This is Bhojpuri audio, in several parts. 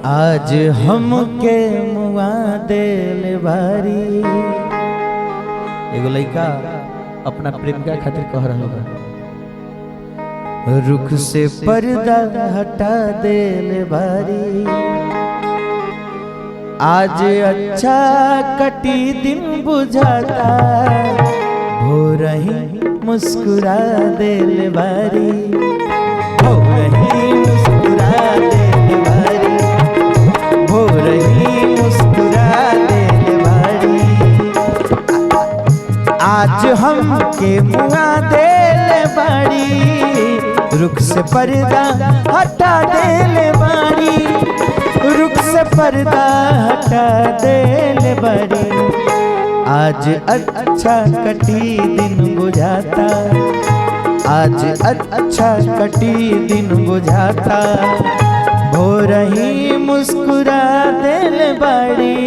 आज हमके मुआ देल बारी। एगो लड़का अपना प्रेमिका खातिर कह रहा बा, रुख से पर्दा हटा देल बारी। आज अच्छा कटी दिन बुझाता, हो रही मुस्कुरा देल बारी, हो रही मुस्कुरा देल बारी, हो रही मुस्कुरा देल बारी। आज हमके मुआ देल बारी, रुख से पर्दा हटा देल बारी, रुख से पर्दा हटा देल बारी। आज अच्छा कटी दिन बुझाता, आज अच्छा कटी दिन बुझाता, हो रही मुस्कुरा देल बारी।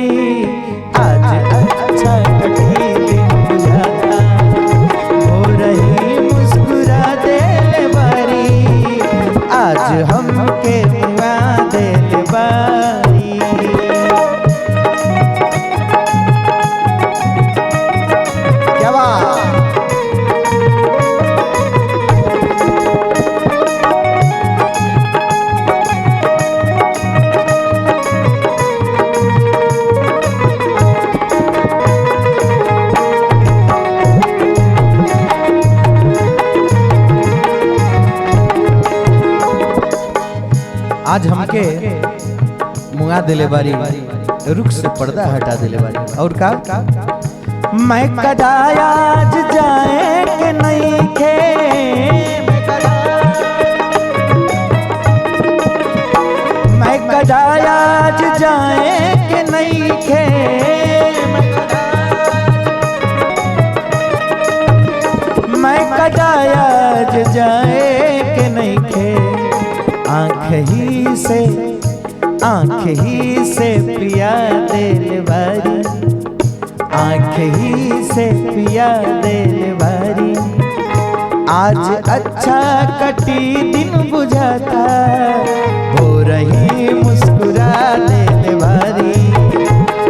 आज अच्छा कटी दिन बुझाता, हो रही मुस्कुरा देल बारी। आज हमके मुआ देल बारी। क्या बात। आज हमके मुआ दिले बारी, रुख से पर्दा हटा दिले बारी। और का मैं कदाया आज जाए के नहीं खे, मैं कदाया आज जाए के नहीं खे, मैं कदाया आज जाए के नहीं खे। आँख ही से पिया देल बारी, आँख ही से पिया देल बारी। आज अच्छा कटी दिन बुझाता, हो रही मुस्कुरा देल बारी,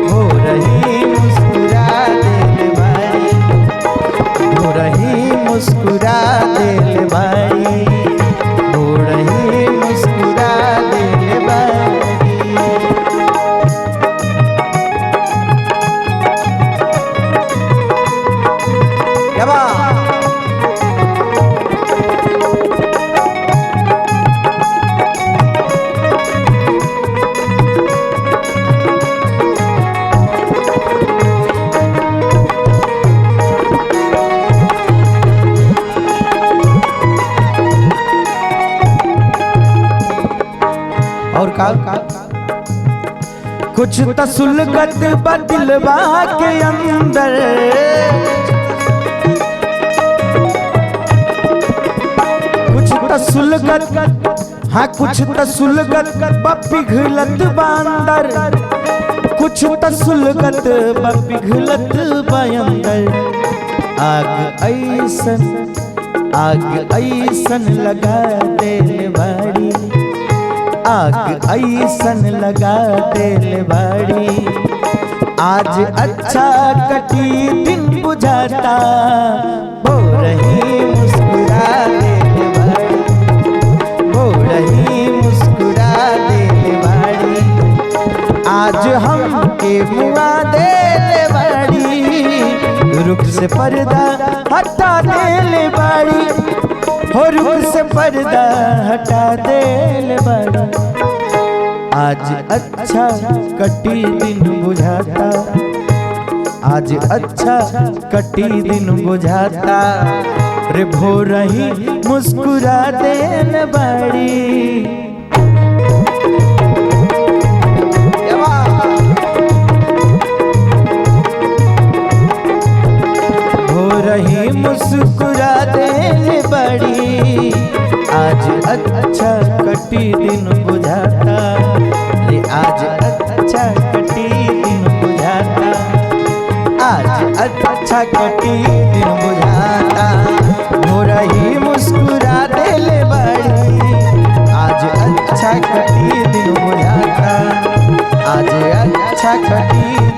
हो रही मुस्कुरा देल बारी, हो रही मुस्कुरा देल बारी, हो रही मुस्कुरा देल बारी। क्या बात। और का कुछ तसुलगत बदलवा के अंदर, कुछ तसुलगत, हाँ कुछ तसुलगत पिघलत बांदर, कुछ तसुलगत पिघलत बांदर। आग ऐसन लगा देल बारी, आग ऐसन लगा देल बारी। आज अच्छा कटी दिन बुझाता, हो रही मुस्कुरा देल बारी, हो रही मुस्कुरा देल बारी। आज हमके मुआ देल बारी, रुख से पर्दा हटा देल बारी, हो रुख से पर्दा हटा देल बारी। आज अच्छा कटी दिन बुझाता, आज अच्छा कटी दिन बुझाता, रे भो रही मुस्कुरा देल बारी। हो रही मुस्कुरा देल बारी। आज अच्छा कटी दिन बुझाता, रे आज अच्छा कटी दिन बुझाता, आज अच्छा कटी दिन बुझाता, हो रही मुस्कुरा देल बारी। आज अच्छा कटी दिन बुझाता। छकटी